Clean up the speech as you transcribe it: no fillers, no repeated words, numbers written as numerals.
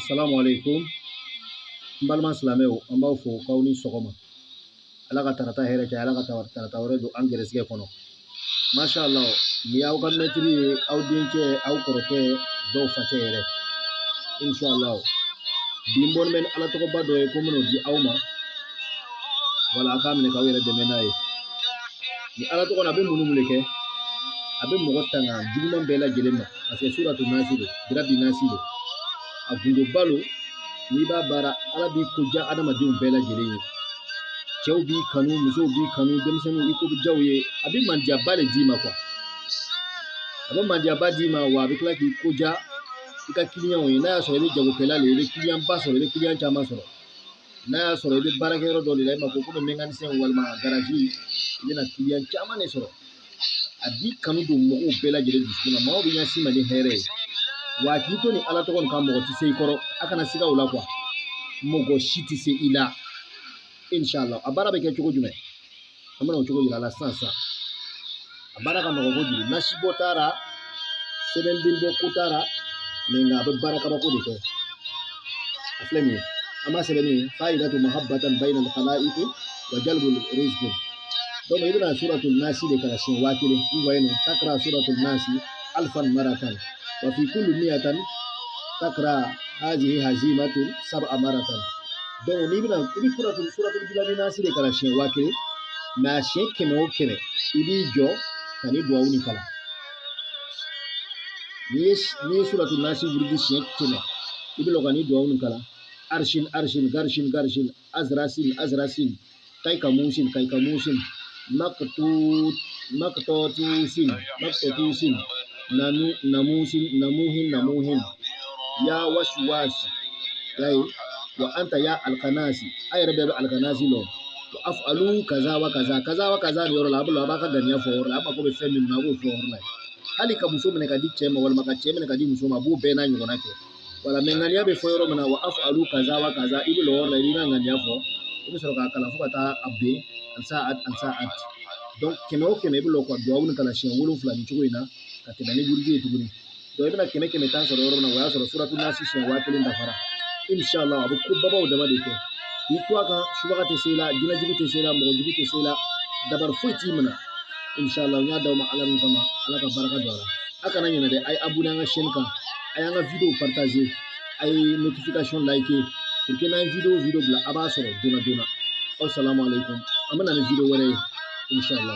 Assalamu alaikum. Mbalma silamɛw an b'aw fo k'aw ni sɔgɔma. Ala ka tarata hɛrɛ kɛ, Ala ka tarata wɛrɛ don an gɛrɛsɛgɛ kɔnɔ. Masha Allah, ni y'aw ka mɛtiri ye, aw dencɛ, aw kɔrɔkɛ, dɔw facɛ yɛrɛ. Inshallah. Bi n bɔlen bɛ ni Ala tɔgɔba dɔ ye ko n bɛn'o di aw ma. Wala a k'a minɛ k'aw yɛrɛ dɛmɛ n'a ye. Ni Ala tɔgɔ la a bɛ mun de kɛ? A bɛ mɔgɔ tanga juguman bɛɛ lajɛlen ma. Parce que suratu Nasi don, birabi Nasi don. A gundo balo n'i b'a baara Ala b'i ko diya adamadenw bɛɛ lajɛlen ye. Cɛw b'i kanu, musow b'i kanu, denmisɛnninw i ko bɛ diyaw ye. A bɛ mandiyaba de d'i ma quoi. A bɛ mandiyaba d'i ma wa a bɛ tila k'i ko diya i ka clients ye. N'a y'a sɔrɔ i bɛ jagokɛla de ye, i bɛ client ba sɔrɔ, i bɛ client caman sɔrɔ. N'a y'a sɔrɔ i bɛ baarakɛyɔrɔ dɔ de la, i ma ko komi mécanicien walima garage, i bɛna client caman de sɔrɔ. A b'i kanu don mɔgɔw bɛɛ lajɛlen dusukun na. Maaw bɛ ɲɛsin ma ni hɛrɛ ye. Wa k'i to ni Ala tɔgɔ nin kan mɔgɔ tɛ se i kɔrɔ, a kana siga o la quoi. Mɔgɔ si tɛ se i la. Inshallah. A baara bɛ kɛ cogo jumɛn? An bɛna o cogo yira la sisan. A baara ka nɔgɔ kojugu. Nasi bɔ t'a la, sɛbɛnden bɔ ko t'a la, mais nka a bɛ baara kabako de kɛ. A filɛ nin ye. An b'a sɛbɛn nin fa'idatu mahabbatan bayna al-khalaiqi wa jalbul rizq. Donc i bɛna suratul Nasi de kalan siɲɛ 1000. Vous voyez non? Takra suratul Nasi alfan maratan. Wa fi kulli miyatan takra hazihi hazimatun sab'a maratan. Donc n'i bɛna i bɛ suratul Nasi de kalan siɲɛ 1000, mais a siɲɛ 100 o 100 i b'i jɔ ka ni duwawu ni kalan. N'i ye suratul Nasi wurudi siɲɛ 100 i bɛ lɔ ka ni duwawu ni kalan. Arshin arshin garshin garshin azrasin azrasin kaikamusin kaikamusin maktatusin maktatusin namusin namuhin namuhin ya washwashi yayi wa anta ya alkanasi ay rabbi alkanasi lo wa af'alu kaza wa kaza kaza wa kaza ni yɔrɔ la a b'a ka ganiya fɔ yɔrɔ la a mako bɛ fɛn min na a b'o fɔ yɔrɔ la hali ka muso minɛ ka di cɛ ma walima ka cɛ minɛ ka di muso ma a b'o bɛɛ n'a ɲɔgɔnna kɛ wala mais ŋaniya bɛ fɔ yɔrɔ min na wa af'alu kaza wa kaza i bɛ lɔ yɔrɔ la i b'i ka ŋaniya fɔ i bɛ sɔrɔ k'a kalan fo ka taa a ben an donc 100 o 100 i bɛ lɔ ka duwawu ni kalan siɲɛ 7 ni cogo in na ka tɛmɛ ni wurudi ye tuguni donc i bɛna 100 tan sɔrɔ yɔrɔ min na o y'a sɔrɔ suratul Nasi siɲɛ 1000 dafara inshallah a bɛ ko babaw dama de kɛ k'i to a kan subaga tɛ se i la jinɛjugu tɛ se i la mɔgɔjugu tɛ se i la dabari foyi t'i minɛ inshallah n y'a d'aw ma Ala min kama Ala ka barika don a la a kana ɲinɛ dɛ a ye abonné an ka chaîne kan a y'an ka vidéo partager a ye notification liker pour que n'an ye vidéo bila a b'a sɔrɔ joona joona. Assalamu alaikum. An bɛna ni vidéo wɛrɛ ye inshallah.